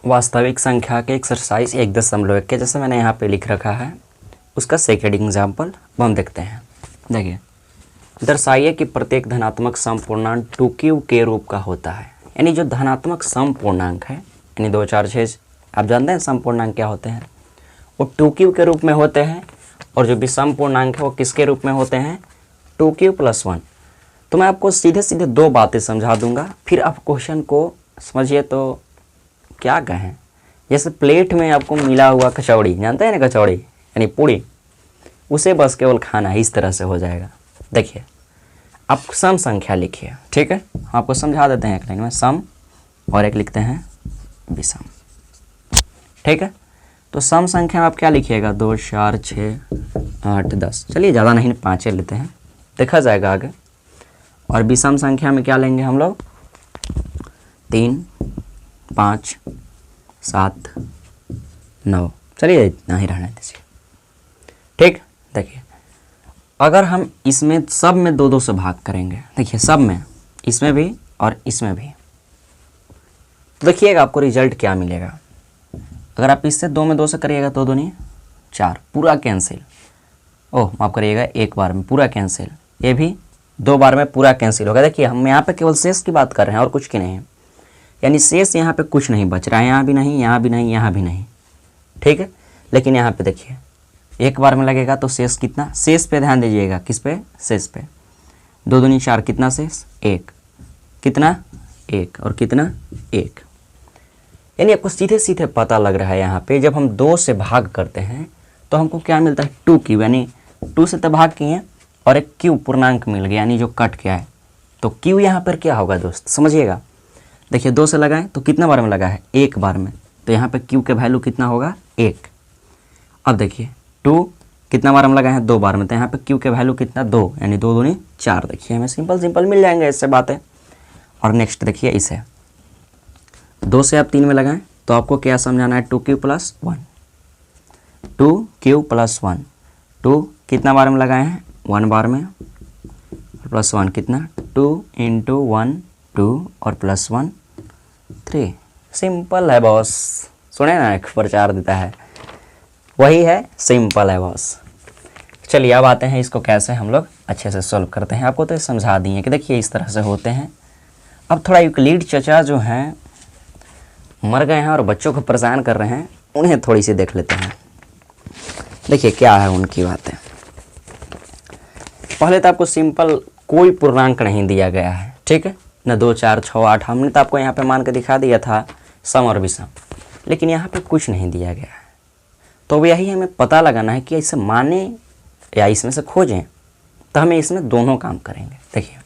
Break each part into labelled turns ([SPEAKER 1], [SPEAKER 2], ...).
[SPEAKER 1] वास्तविक संख्या के एक्सरसाइज 1.1 के जैसे मैंने यहाँ पे लिख रखा है उसका सेकंड एग्जाम्पल हम देखते हैं। देखिए, दर्शाइए कि प्रत्येक धनात्मक समपूर्णांक 2q के रूप का होता है। यानी जो धनात्मक समपूर्णांक है, यानी 2 4 6, आप जानते हैं समपूर्णांक क्या होते हैं, वो 2q के रूप में होते हैं। और जो विषम पूर्णांक है वो किसके रूप में होते हैं, 2q + 1। तो मैं आपको सीधे सीधे दो बातें समझा दूंगा, फिर आप क्वेश्चन को समझिए। तो क्या कहें, जैसे प्लेट में आपको मिला हुआ कचौड़ी, जानते हैं ना कचौड़ी यानी पूड़ी, उसे बस केवल खाना है, इस तरह से हो जाएगा। देखिए, आप सम संख्या लिखिए, ठीक है, आपको समझा देते हैं एक लाइन में, सम और एक लिखते हैं विषम, ठीक है। तो सम संख्या में आप क्या लिखिएगा, 2 4 6 8 10, चलिए ज़्यादा नहीं 5 लेते हैं, देखा जाएगा आगे। और विषम संख्या में क्या लेंगे हम लोग, 3 5 7 9, चलिए इतना ही रहने दीजिए, ठीक। देखिए, अगर हम इसमें सब में 2 2 से भाग करेंगे, देखिए सब में, इसमें भी और इसमें भी, तो देखिएगा आपको रिजल्ट क्या मिलेगा। अगर आप इससे 2 में 2 से करिएगा तो 2 नहीं 4, पूरा कैंसिल। ओह माफ़ करिएगा, एक बार में पूरा कैंसिल, ये भी 2 बार में पूरा कैंसिल होगा। देखिए, हम यहाँ पे केवल शेष की बात कर रहे हैं और कुछ की नहीं, यानी शेष यहाँ पे कुछ नहीं बच रहा है, यहाँ भी नहीं, यहाँ भी नहीं, यहाँ भी नहीं, ठीक है। लेकिन यहाँ पे देखिए, एक बार में लगेगा तो शेष कितना, शेष पे ध्यान दीजिएगा, किस पे, शेष पे। 2 दूनी 4, कितना शेष, 1, कितना 1 और कितना 1। यानी आपको सीधे सीधे पता लग रहा है यहाँ पे, जब हम 2 से भाग करते हैं तो हमको क्या मिलता है, 2q, यानी 2 से तो भाग किए और एक q पूर्णांक मिल गया, यानी जो कट गया है। तो q यहाँ पर क्या होगा दोस्त, समझिएगा। देखिए, 2 से लगाएं तो कितना बार में लगा है, 1 बार में, तो यहाँ पे q के वैल्यू कितना होगा, 1। अब देखिए, 2 कितना बार में लगा है, 2 बार में, तो यहाँ पे q के वैल्यू कितना, 2, यानी 2 दूनी 4। देखिए, हमें सिंपल मिल जाएंगे इससे बातें। और नेक्स्ट देखिए, इसे 2 से आप 3 में लगाएं तो आपको क्या समझाना है, 2q + 1, 2q + 1, 2 कितना बार में लगाए हैं, 1 बार में, प्लस 1 कितना, 2 × 1 2 और +1 3। सिंपल है बॉस, सुने ना, एक प्रचार देता है, वही है, सिंपल है बॉस। चलिए अब आते हैं इसको कैसे हम लोग अच्छे से सॉल्व करते हैं। आपको तो समझा दिए कि देखिए इस तरह से होते हैं। अब थोड़ा यूक्लिड चचा जो हैं मर गए हैं और बच्चों को परेशान कर रहे हैं, उन्हें थोड़ी सी देख लेते हैं। देखिए क्या है उनकी बातें। पहले तो आपको सिंपल कोई पूर्णांक नहीं दिया गया है, ठीक है ना, 2 4 6 8, हमने तो आपको यहाँ पे मान के दिखा दिया था सम और विषम, लेकिन यहाँ पे कुछ नहीं दिया गया है। तो यही हमें पता लगाना है कि इसे माने या इसमें से खोजें, तो हमें इसमें दोनों काम करेंगे। देखिए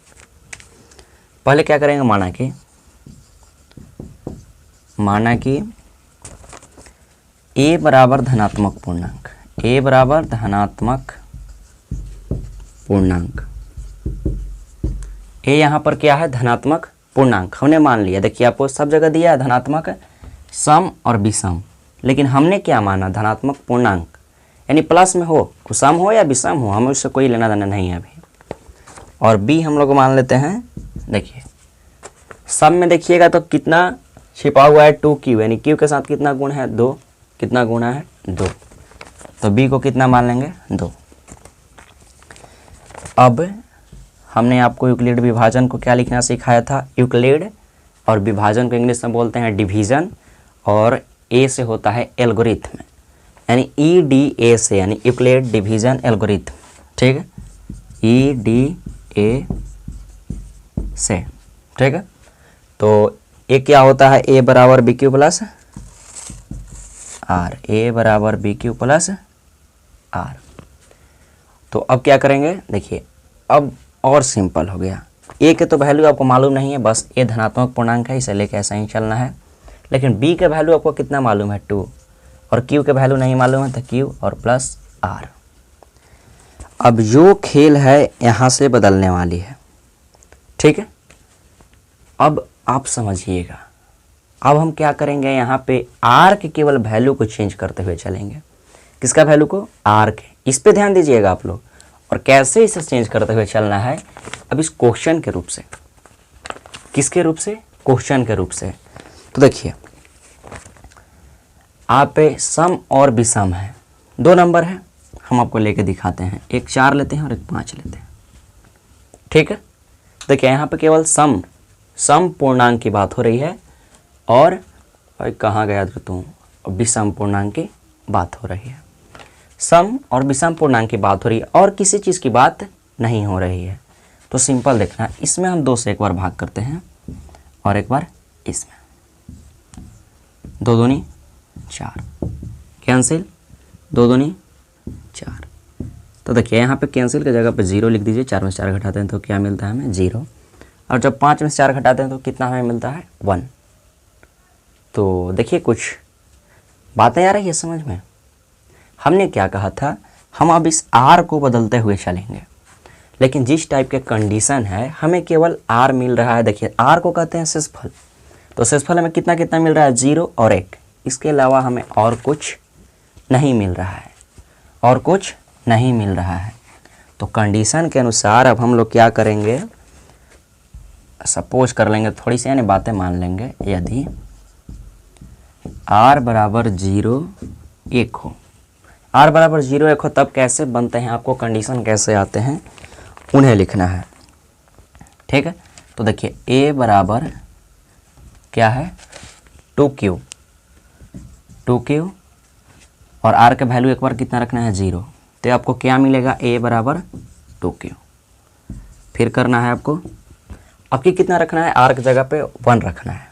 [SPEAKER 1] पहले क्या करेंगे, माना कि a बराबर धनात्मक पूर्णांक, a बराबर धनात्मक पूर्णांक, a यहाँ पर क्या है, धनात्मक पूर्णांक हमने मान लिया। देखिए आपको सब जगह दिया है धनात्मक सम और विषम, लेकिन हमने क्या माना, धनात्मक पूर्णांक, यानी प्लस में हो, सम हो या विषम हो, हमें उससे कोई लेना देना नहीं है अभी। और b हम लोग मान लेते हैं। देखिए सम में देखिएगा तो कितना छिपा हुआ है, 2q, यानी q के साथ कितना गुण है, 2, कितना गुणा है 2, तो b को कितना मान लेंगे, 2। अब हमने आपको यूक्लिड विभाजन को क्या लिखना सिखाया था, यूक्लिड, और विभाजन को इंग्लिश में बोलते हैं डिवीजन, और a से होता है एल्गोरिथम, यानी EDA से, यानी यूक्लिड डिवीजन एल्गोरिथम, ठीक है, EDA से, ठीक है। तो ये क्या होता है, a बराबर BQ + R, a बराबर BQ + R। तो अब क्या करेंगे, देखिए अब और सिंपल हो गया। a के तो वैल्यू आपको मालूम नहीं है, बस a धनात्मक पूर्णांक है, इसे लेके ऐसा ही चलना है। लेकिन b के वैल्यू आपको कितना मालूम है, 2, और q के वैल्यू नहीं मालूम है, तो q और +R। अब जो खेल है यहाँ से बदलने वाली है, ठीक है। अब आप समझिएगा, अब हम क्या करेंगे, यहाँ पे r के केवल वैल्यू को चेंज करते हुए चलेंगे। किसका वैल्यू को, r के, इस पे ध्यान दीजिएगा आप लोग। और कैसे इसे चेंज करते हुए चलना है, अब इस क्वेश्चन के रूप से, किसके रूप से, क्वेश्चन के रूप से। तो देखिए आप पे सम और विषम है, 2 नंबर है, हम आपको लेके दिखाते हैं। एक 4 लेते हैं और एक 5 लेते हैं, ठीक है। देखिए यहाँ पे केवल सम पूर्णांक की बात हो रही है और कहाँ गया था तू, विषम पूर्णांक की बात हो रही है। सम और विषम पूर्णांक की बात हो रही है और किसी चीज़ की बात नहीं हो रही है। तो सिंपल देखना, इसमें हम 2 से एक बार भाग करते हैं और एक बार इसमें, 2 दूनी 4, कैंसिल, 2 दूनी 4। तो देखिए यहाँ पे कैंसिल की जगह पे 0 लिख दीजिए। 4 में से 4 घटाते हैं तो क्या मिलता है हमें, 0। और जब 5 में से 4 घटाते हैं तो कितना हमें मिलता है, 1। तो देखिए कुछ बातें आ रही है समझ में। हमने क्या कहा था, हम अब इस r को बदलते हुए चलेंगे, लेकिन जिस टाइप के कंडीशन है हमें केवल r मिल रहा है। देखिए r को कहते हैं शेषफल, तो शेषफल हमें कितना कितना मिल रहा है, 0 और 1। इसके अलावा हमें और कुछ नहीं मिल रहा है, और कुछ नहीं मिल रहा है। तो कंडीशन के अनुसार अब हम लोग क्या करेंगे, सपोज कर लेंगे थोड़ी सी, यानी बातें मान लेंगे। यदि r बराबर 0 1 हो, r बराबर 0 1 हो, तब कैसे बनते हैं, आपको कंडीशन कैसे आते हैं उन्हें लिखना है, ठीक है। तो देखिए a बराबर क्या है, 2q और r का वैल्यू एक बार कितना रखना है, 0। तो आपको क्या मिलेगा, a बराबर 2q। फिर करना है आपको, आपकी कितना रखना है, r की जगह पे 1 रखना है।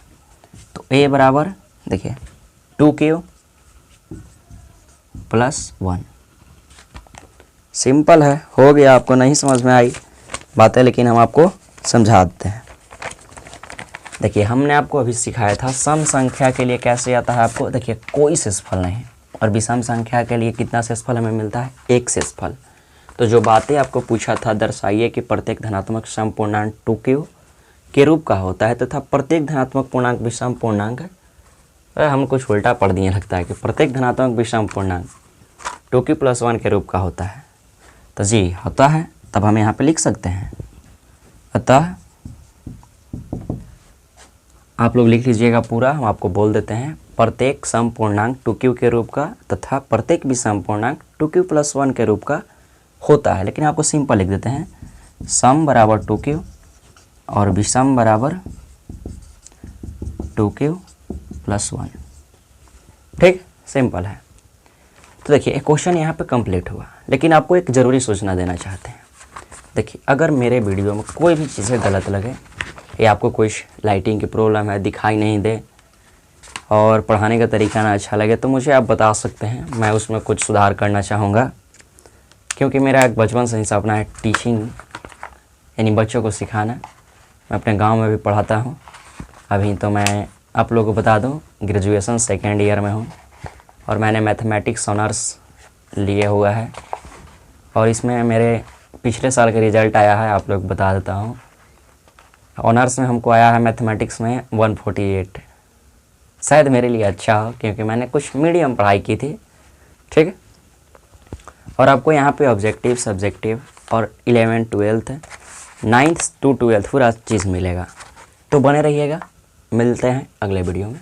[SPEAKER 1] तो a बराबर देखिए 2q प्लस 1। सिंपल है, हो गया। आपको नहीं समझ में आई बातें, लेकिन हम आपको समझा देते हैं। देखिए हमने आपको अभी सिखाया था सम संख्या के लिए कैसे आता है आपको। देखिए कोई शेषफल नहीं, और विषम संख्या के लिए कितना शेषफल हमें मिलता है, 1 शेषफल। तो जो बातें आपको पूछा था, दर्शाइए कि प्रत्येक धनात्मक सम पूर्णांक 2q के रूप का होता है तथा प्रत्येक धनात्मक पूर्णांक विषम पूर्णांक, हम कुछ उल्टा पढ़ दिए लगता है, कि प्रत्येक धनात्मक विषम पूर्णांक 2q + 1 के रूप का होता है। तो जी होता है, तब हम यहाँ पे लिख सकते हैं। अतः आप लोग लिख लीजिएगा पूरा, हम आपको बोल देते हैं। प्रत्येक सम पूर्णांक 2q के रूप का तथा प्रत्येक विषम पूर्णांक 2q + 1 के रूप का होता है। लेकिन आपको सिंपल लिख देते हैं, सम बराबर 2q और विषम बराबर 2q + 1, ठीक, सिंपल है। तो देखिए एक क्वेश्चन यहाँ पे कंप्लीट हुआ, लेकिन आपको एक ज़रूरी सूचना देना चाहते हैं। देखिए अगर मेरे वीडियो में कोई भी चीज़ें गलत लगे, या आपको कुछ लाइटिंग की प्रॉब्लम है, दिखाई नहीं दे, और पढ़ाने का तरीका ना अच्छा लगे, तो मुझे आप बता सकते हैं, मैं उसमें कुछ सुधार करना चाहूँगा। क्योंकि मेरा एक बचपन से ही सपना है टीचिंग, यानी बच्चों को सिखाना। मैं अपने गांव में भी पढ़ाता हूं। अभी तो मैं आप लोगों को बता दूं, ग्रेजुएशन 2nd ईयर में हूं और मैंने मैथमेटिक्स ऑनर्स लिए हुआ है, और इसमें मेरे पिछले साल का रिज़ल्ट आया है, आप लोग बता देता हूं। ऑनर्स में हमको आया है मैथमेटिक्स में 148। शायद मेरे लिए अच्छा हो, क्योंकि मैंने कुछ मीडियम पढ़ाई की थी, ठीक है। और आपको यहाँ पे ऑब्जेक्टिव, सब्जेक्टिव और 11th 12th 9th to 12th पूरा चीज़ मिलेगा। तो बने रहिएगा, मिलते हैं अगले वीडियो में।